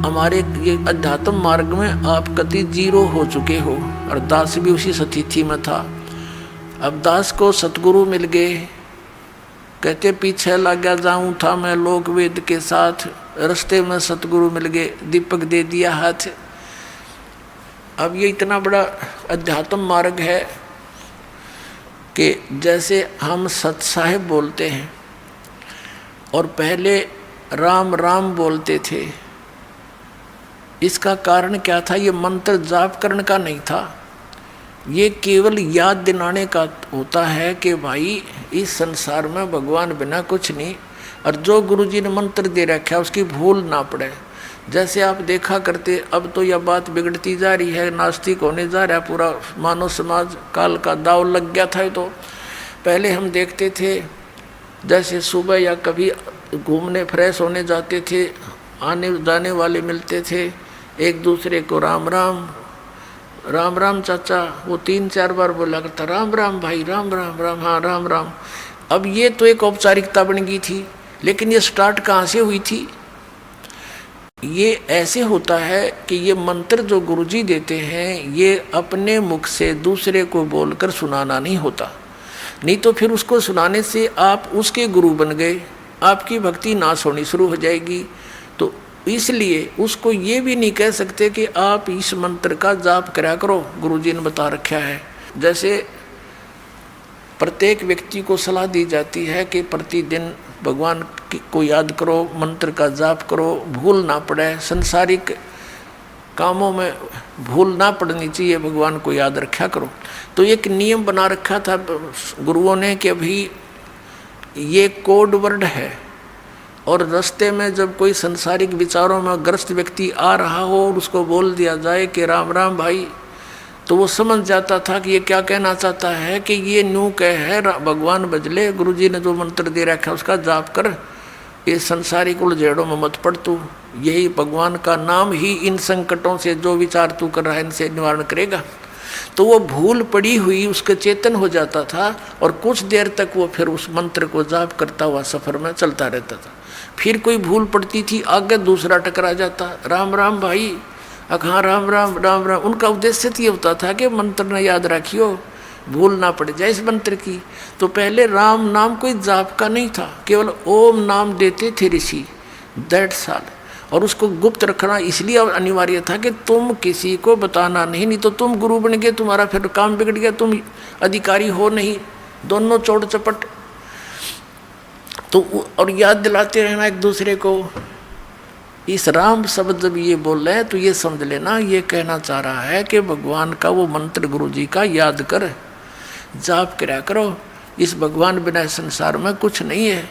हमारे ये अध्यात्म मार्ग में आप कति जीरो हो चुके हो। और दास भी उसी स्थिति में था। अब दास को सतगुरु मिल गए, कहते पीछे लग गया जाऊं था मैं लोक वेद के साथ, रास्ते में सतगुरु मिल गए, दीपक दे दिया हाथ। अब ये इतना बड़ा अध्यात्म मार्ग है कि जैसे हम सत साहिब बोलते हैं और पहले राम राम बोलते थे, इसका कारण क्या था? ये मंत्र जाप करने का नहीं था, ये केवल याद दिलाने का होता है कि भाई इस संसार में भगवान बिना कुछ नहीं, और जो गुरुजी ने मंत्र दे रखा है उसकी भूल ना पड़े। जैसे आप देखा करते, अब तो यह बात बिगड़ती जा रही है, नास्तिक होने जा रहा है पूरा मानव समाज, काल का दाव लग गया था। तो पहले हम देखते थे जैसे सुबह या कभी घूमने फ्रेश होने जाते थे, आने जाने वाले मिलते थे, एक दूसरे को राम राम राम राम चाचा, वो 3-4 बार बोला करता राम राम भाई, राम राम राम, हाँ राम राम। अब ये तो एक औपचारिकता बन गई थी, लेकिन ये स्टार्ट कहाँ से हुई थी? ये ऐसे होता है कि ये मंत्र जो गुरुजी देते हैं ये अपने मुख से दूसरे को बोलकर सुनाना नहीं होता, नहीं तो फिर उसको सुनाने से आप उसके गुरु बन गए, आपकी भक्ति नाश होनी शुरू हो जाएगी। तो इसलिए उसको ये भी नहीं कह सकते कि आप इस मंत्र का जाप करा करो, गुरुजी ने बता रखा है। जैसे प्रत्येक व्यक्ति को सलाह दी जाती है कि प्रतिदिन भगवान को याद करो, मंत्र का जाप करो, भूल ना पड़े, संसारिक कामों में भूल ना पड़नी चाहिए, भगवान को याद रखा करो। तो एक नियम बना रखा था गुरुओं ने कि अभी ये कोड वर्ड है, और रास्ते में जब कोई संसारिक विचारों में ग्रस्त व्यक्ति आ रहा हो और उसको बोल दिया जाए कि राम राम भाई, तो वो समझ जाता था कि ये क्या कहना चाहता है, कि ये न्यू कह है भगवान बजले, गुरुजी ने जो मंत्र दे रखा है उसका जाप कर, ये संसारिक उलझेड़ों में मत पड़ तू, यही भगवान का नाम ही इन संकटों से जो विचार तू कर रहा है इनसे निवारण करेगा। तो वो भूल पड़ी हुई उसके चेतन हो जाता था, और कुछ देर तक वो फिर उस मंत्र को जाप करता हुआ सफ़र में चलता रहता था। फिर कोई भूल पड़ती थी, आगे दूसरा टकरा जाता, राम राम भाई, हाँ राम राम राम राम। उनका उद्देश्य ये होता था कि मंत्र न याद रखियो, भूल ना पड़ जाए इस मंत्र की। तो पहले राम नाम कोई जाप का नहीं था, केवल ओम नाम देते थे ऋषि, दैट्स ऑल। और उसको गुप्त रखना इसलिए अनिवार्य था कि तुम किसी को बताना नहीं तो तुम गुरु बन गए, तुम्हारा फिर काम बिगड़ गया, तुम अधिकारी हो नहीं, दोनों चौड़ चपट। तो और याद दिलाते रहना एक दूसरे को। इस राम शब्द जब ये बोल रहे हैं तो ये समझ लेना, ये कहना चाह रहा है कि भगवान का वो मंत्र गुरु जी का याद कर, जाप करा करो, इस भगवान बिना संसार में कुछ नहीं है।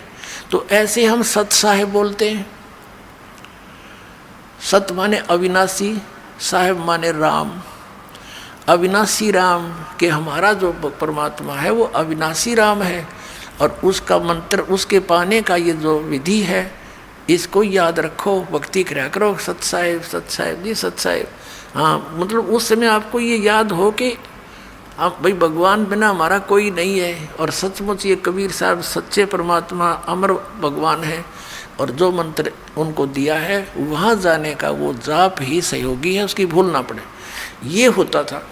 तो ऐसे हम सत साहेब बोलते हैं। सत माने अविनाशी, साहेब माने राम। अविनाशी राम के हमारा जो परमात्मा है वो अविनाशी राम है, और उसका मंत्र, उसके पाने का ये जो विधि है, इसको याद रखो, भक्ति करा करो, सत साहेब जी, सत साहेब। हाँ, मतलब उस समय आपको ये याद हो कि आप भाई भगवान बिना हमारा कोई नहीं है, और सचमुच ये कबीर साहब सच्चे परमात्मा अमर भगवान है, और जो मंत्र उनको दिया है वहाँ जाने का वो जाप ही सहयोगी है, उसकी भूल ना पड़े। ये होता था।